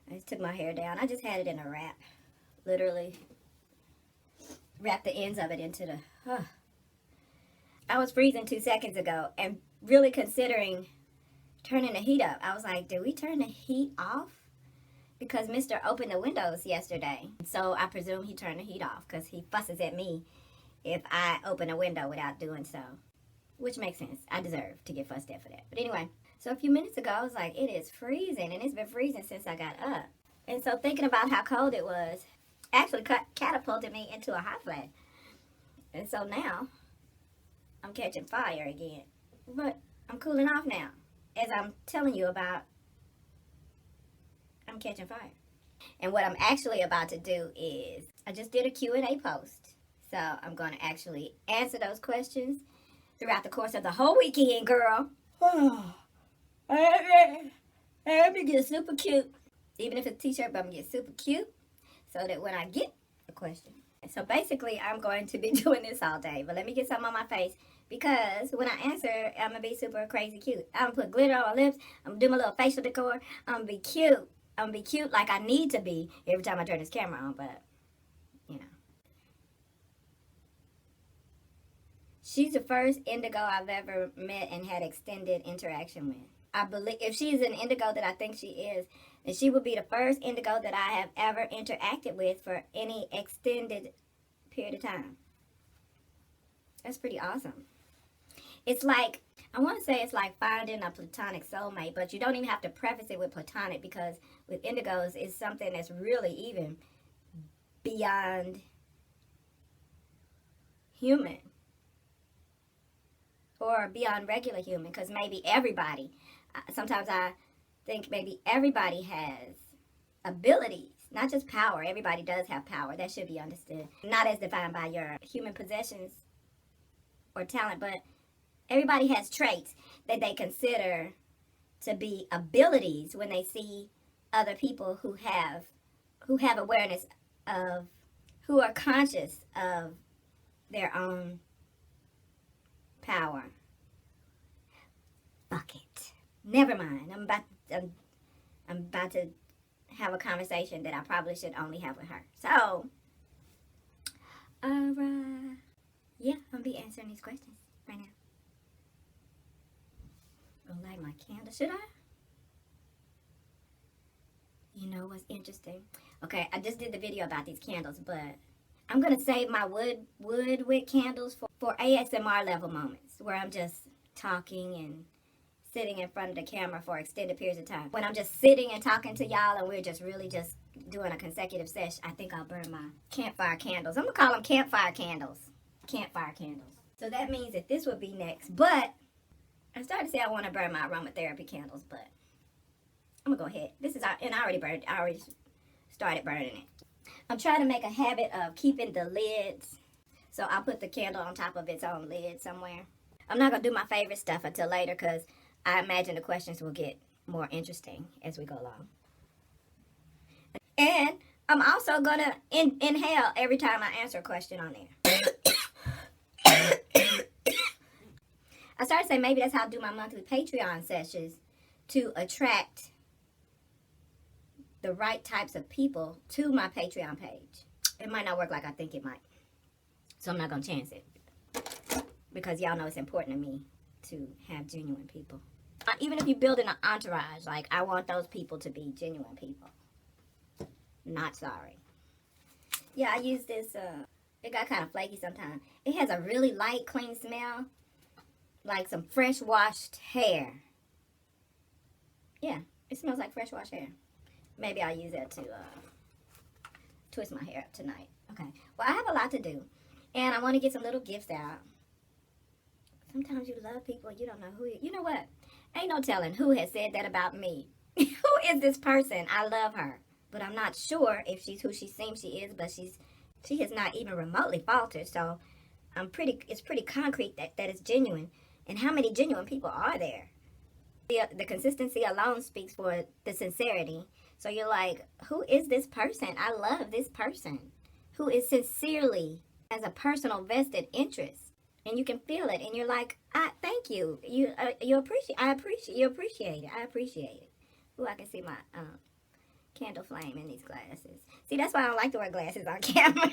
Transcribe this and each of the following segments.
I just took my hair down. I just had it in a wrap. Literally wrapped the ends of it into the... I was freezing 2 seconds ago and really considering turning the heat up. I was like, did we turn the heat off? Because Mr. opened the windows yesterday. So I presume he turned the heat off because he fusses at me if I open a window without doing so. Which makes sense. I deserve to get fussed at for that. But anyway, so a few minutes ago, I was like, it is freezing. And it's been freezing since I got up. And so thinking about how cold it was actually catapulted me into a hot flash. And so now, I'm catching fire again. But I'm cooling off now. As I'm telling you about, I'm catching fire. And what I'm actually about to do is, I just did a Q&A post. So I'm going to actually answer those questions throughout the course of the whole weekend, girl. I'm going to get super cute. Even if it's a t-shirt, but I'm going to get super cute so that when I get a question. So basically, I'm going to be doing this all day. But let me get something on my face because when I answer, I'm going to be super crazy cute. I'm going to put glitter on my lips. I'm going to do my little facial decor. I'm going to be cute. I'm going to be cute like I need to be every time I turn this camera on. But, you know. She's the first Indigo I've ever met and had extended interaction with. I believe if she's an Indigo that I think she is, then she would be the first Indigo that I have ever interacted with for any extended period of time. That's pretty awesome. It's like, I want to say it's like finding a platonic soulmate, but you don't even have to preface it with platonic because with Indigos, it's something that's really even beyond human. Or beyond regular human, because maybe everybody, sometimes I think maybe everybody has abilities, not just power. Everybody does have power. That should be understood. Not as defined by your human possessions or talent, but everybody has traits that they consider to be abilities when they see other people who have awareness of, who are conscious of their own power. Fuck it. Never mind. I'm about to have a conversation that I probably should only have with her. So, yeah, I'm gonna be answering these questions right now. Gonna light my candle. Should I? You know what's interesting? Okay, I just did the video about these candles, but I'm gonna save my wood wick candles for ASMR level moments where I'm just talking and sitting in front of the camera for extended periods of time. When I'm just sitting and talking to y'all and we're just really just doing a consecutive sesh, I think I'll burn my campfire candles. I'm gonna call them campfire candles. Campfire candles. So that means that this would be next. But I started to say I want to burn my aromatherapy candles, but I'm gonna go ahead. This is and I already started burning it. I'm trying to make a habit of keeping the lids. So I'll put the candle on top of its own lid somewhere. I'm not going to do my favorite stuff until later because I imagine the questions will get more interesting as we go along. And I'm also going to inhale every time I answer a question on there. I started to say maybe that's how I do my monthly Patreon sessions to attract the right types of people to my Patreon page. It might not work like I think it might. So I'm not going to chance it. Because y'all know it's important to me to have genuine people. Even if you're building an entourage, like I want those people to be genuine people. Not sorry. Yeah, I use this, it got kind of flaky sometimes. It has a really light, clean smell. Like some fresh washed hair. Yeah, it smells like fresh washed hair. Maybe I'll use that to twist my hair up tonight. Okay. Well, I have a lot to do. And I want to get some little gifts out. Sometimes you love people, you don't know who you know what? Ain't no telling who has said that about me. Who is this person? I love her. But I'm not sure if she's who she seems she is, but she has not even remotely faltered. So it's pretty concrete that it's genuine. And how many genuine people are there? The consistency alone speaks for the sincerity. So you're like, who is this person? I love this person who is sincerely has a personal vested interest. And you can feel it. And you're like, thank you. You appreciate it. I appreciate it. Ooh, I can see my candle flame in these glasses. See, that's why I don't like to wear glasses on camera.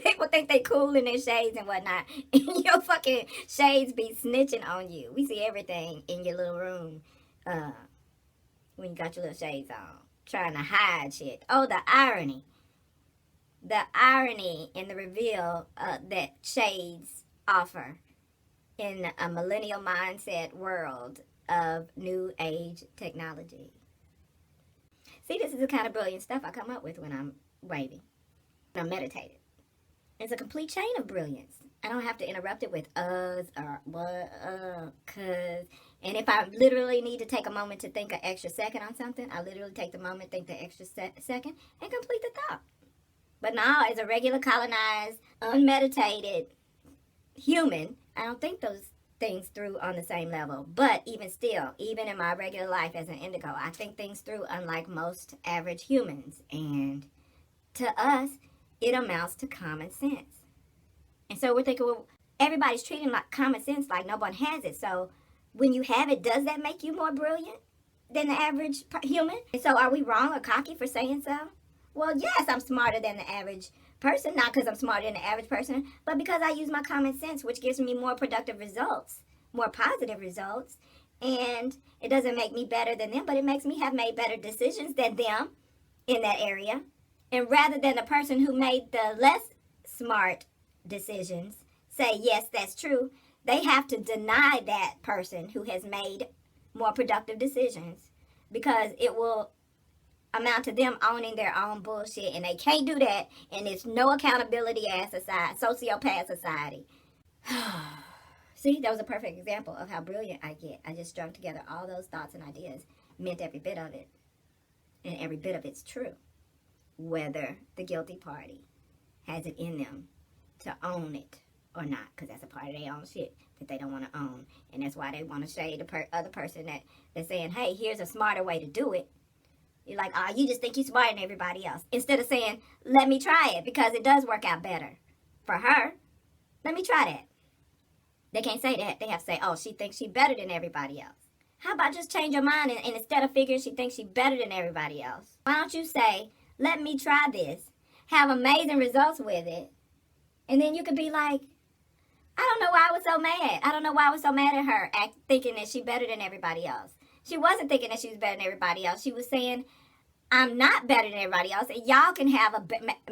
People think they cool in their shades and whatnot. And your fucking shades be snitching on you. We see everything in your little room when you got your little shades on. Trying to hide shit. Oh, the irony. The irony in the reveal that shades offer in a millennial mindset world of new age technology. See, this is the kind of brilliant stuff I come up with when I'm waving, when I'm meditating. It's a complete chain of brilliance. I don't have to interrupt it with us or what, cause. And if I literally need to take a moment to think an extra second on something, I literally take the moment, think the extra second, and complete the thought. But now, as a regular colonized, unmeditated human, I don't think those things through on the same level. But even still, even in my regular life as an indigo, I think things through unlike most average humans. And to us, it amounts to common sense. And so we're thinking, well, everybody's treating like common sense like no one has it. So when you have it, does that make you more brilliant than the average human? And so are we wrong or cocky for saying so? Well, yes, I'm smarter than the average person, not because I'm smarter than the average person, but because I use my common sense, which gives me more productive results, more positive results. And it doesn't make me better than them, but it makes me have made better decisions than them in that area. And rather than the person who made the less smart decisions say, yes, that's true, they have to deny that person who has made more productive decisions, because it will amount to them owning their own bullshit, and they can't do that, and it's no accountability as society, sociopath society. See, that was a perfect example of how brilliant I get. I just strung together all those thoughts and ideas, meant every bit of it, and every bit of it's true, whether the guilty party has it in them to own it or not, because that's a part of their own shit that they don't want to own, and that's why they want to shade the other person that's saying, hey, here's a smarter way to do it. You're like, oh, you just think you're smarter than everybody else. Instead of saying, let me try it because it does work out better for her. Let me try that. They can't say that. They have to say, oh, she thinks she's better than everybody else. How about just change your mind and instead of figuring she thinks she's better than everybody else, why don't you say, let me try this, have amazing results with it, and then you could be like, I don't know why I was so mad. I don't know why I was so mad at her, thinking that she's better than everybody else. She wasn't thinking that she was better than everybody else. She was saying, I'm not better than everybody else, and y'all can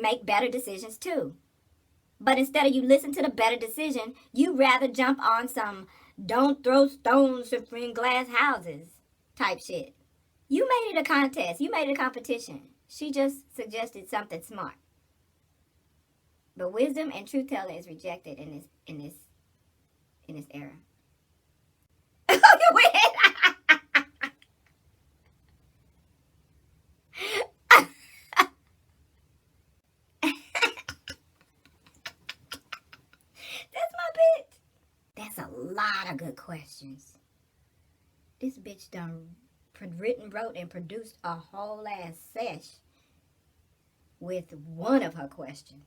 make better decisions too. But instead of you listen to the better decision, you rather jump on some don't throw stones in glass houses type shit. You made it a contest. You made it a competition. She just suggested something smart. But wisdom and truth telling is rejected in this era. That's a lot of good questions. This bitch done wrote and produced a whole ass sesh with one of her questions.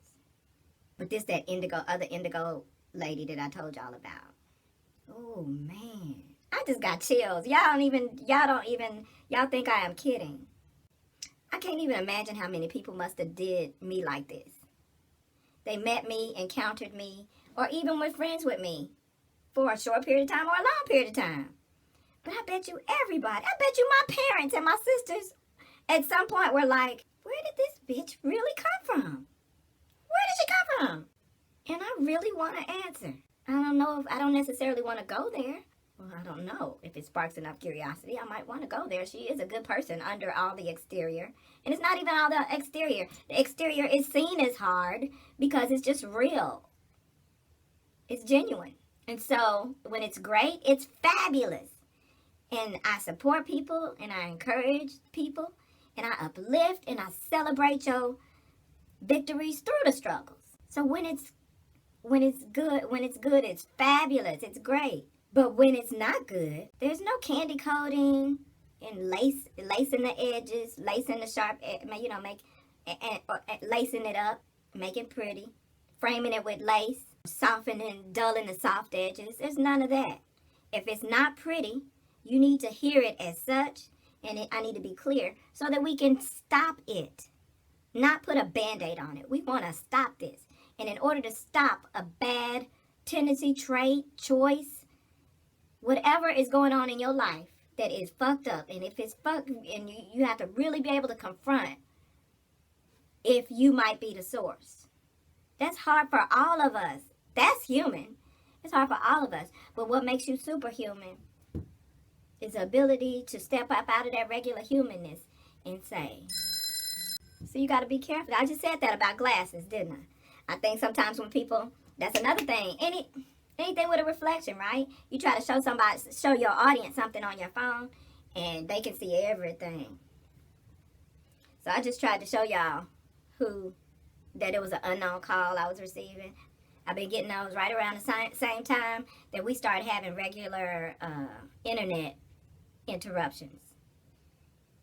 But this that other indigo lady that I told y'all about. Oh man, I just got chills. Y'all think I am kidding. I can't even imagine how many people must have did me like this. They met me, encountered me, or even were friends with me for a short period of time or a long period of time. But I bet you everybody, I bet you my parents and my sisters at some point were like, where did this bitch really come from? Where did she come from? And I really want to answer. I don't necessarily want to go there. Well, I don't know. If it sparks enough curiosity, I might want to go there. She is a good person under all the exterior. And it's not even all the exterior. The exterior is seen as hard because it's just real. It's genuine. And so when it's great, it's fabulous. And I support people and I encourage people and I uplift and I celebrate your victories through the struggles. So when it's good, it's fabulous, it's great. But when it's not good, there's no candy coating and lacing the edges, lacing the sharp, lacing it up, making it pretty, framing it with lace, softening, dulling the soft edges. There's none of that. If it's not pretty, you need to hear it as such and I need to be clear so that we can stop it, not put a band-aid on it. We want to stop this. And in order to stop a bad tendency, trait, choice, whatever is going on in your life that is fucked up, and if it's fucked, and you have to really be able to confront if you might be the source. That's hard for all of us. That's human. It's hard for all of us. But what makes you superhuman is the ability to step up out of that regular humanness and say. So you got to be careful. I just said that about glasses, didn't I? I think sometimes when people, that's another thing. Anything with a reflection, right? You try to show your audience something on your phone, and they can see everything. So I just tried to show y'all that it was an unknown call I was receiving. I've been getting those right around the same time that we started having regular internet interruptions.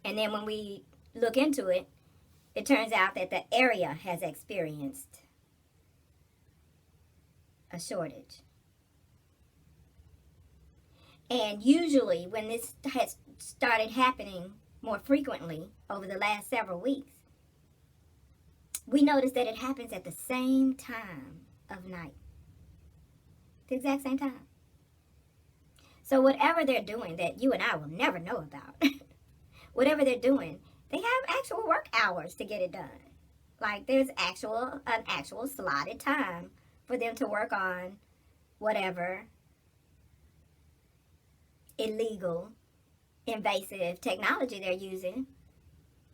And then when we look into it, it turns out that the area has experienced a shortage. And usually when this has started happening more frequently over the last several weeks, we notice that it happens at the same time of night. The exact same time. So whatever they're doing that you and I will never know about, whatever they're doing, they have actual work hours to get it done. Like there's an actual slotted time for them to work on whatever illegal, invasive technology they're using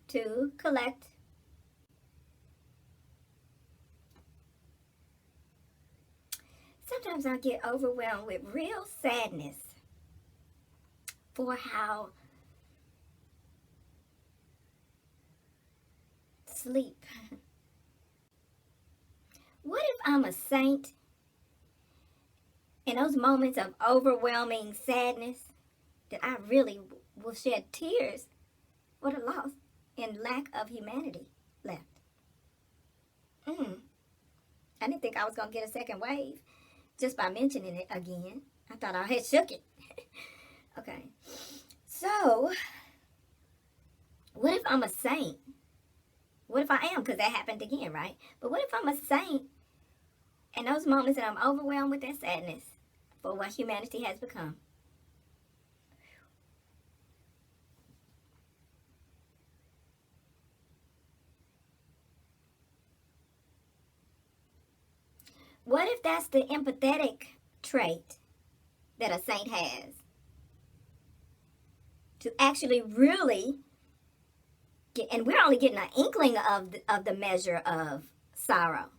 to collect. Sometimes I get overwhelmed with real sadness for how sleep. What if I'm a saint in those moments of overwhelming sadness that I really will shed tears for the loss and lack of humanity left? I didn't think I was going to get a second wave just by mentioning it again. I thought I had shook it. Okay. So, what if I'm a saint? What if I am? Because that happened again, right? But what if I'm a saint in those moments that I'm overwhelmed with that sadness for what humanity has become? What if that's the empathetic trait that a saint has? To actually really get, and we're only getting an inkling of the measure of sorrow.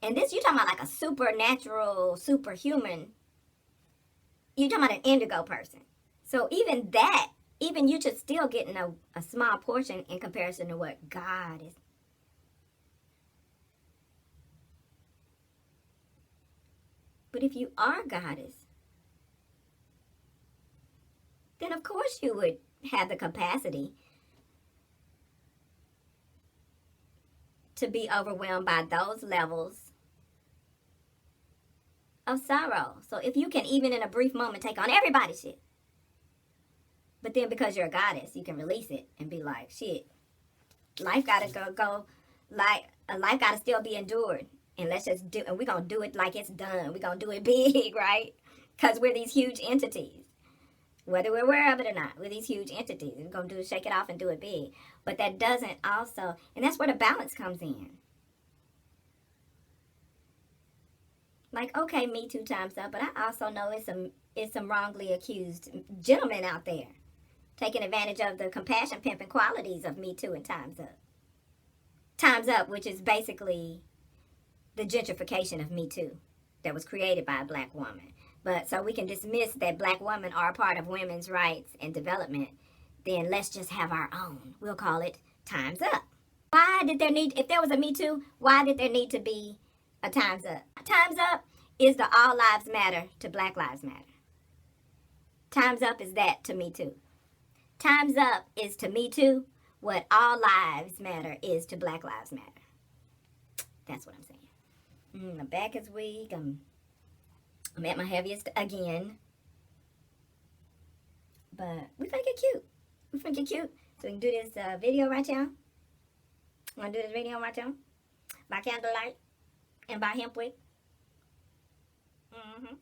And this, you're talking about like a supernatural, superhuman. You're talking about an indigo person. So even that, even you should still getting a small portion in comparison to what God is. But if you are goddess, then of course you would have the capacity to be overwhelmed by those levels of sorrow. So if you can even in a brief moment take on everybody's shit, but then because you're a goddess, you can release it and be like, shit, life gotta go like life gotta still be endured. And let's just do, and we're going to do it like it's done. We're going to do it big, right? Because we're these huge entities. Whether we're aware of it or not, we're these huge entities. We're going to shake it off and do it big. But that doesn't also, and that's where the balance comes in. Like, okay, Me Too time's up, but I also know it's some wrongly accused gentlemen out there taking advantage of the compassion pimping qualities of Me Too and Time's Up. Time's Up, which is basically the gentrification of Me Too that was created by a black woman. But so we can dismiss that black women are a part of women's rights and development, then let's just have our own. We'll call it Time's Up. Why did there need, if there was a Me Too, why did there need to be a Time's Up? Time's Up is the All Lives Matter to Black Lives Matter. Time's Up is that to Me Too. Time's Up is to Me Too what All Lives Matter is to Black Lives Matter. That's what I'm saying. My back is weak. I'm at my heaviest again. But we finna get cute. We finna get cute. So we can do this video right now. I'm gonna do this video right now. By candlelight and by hemp wick. Mm-hmm.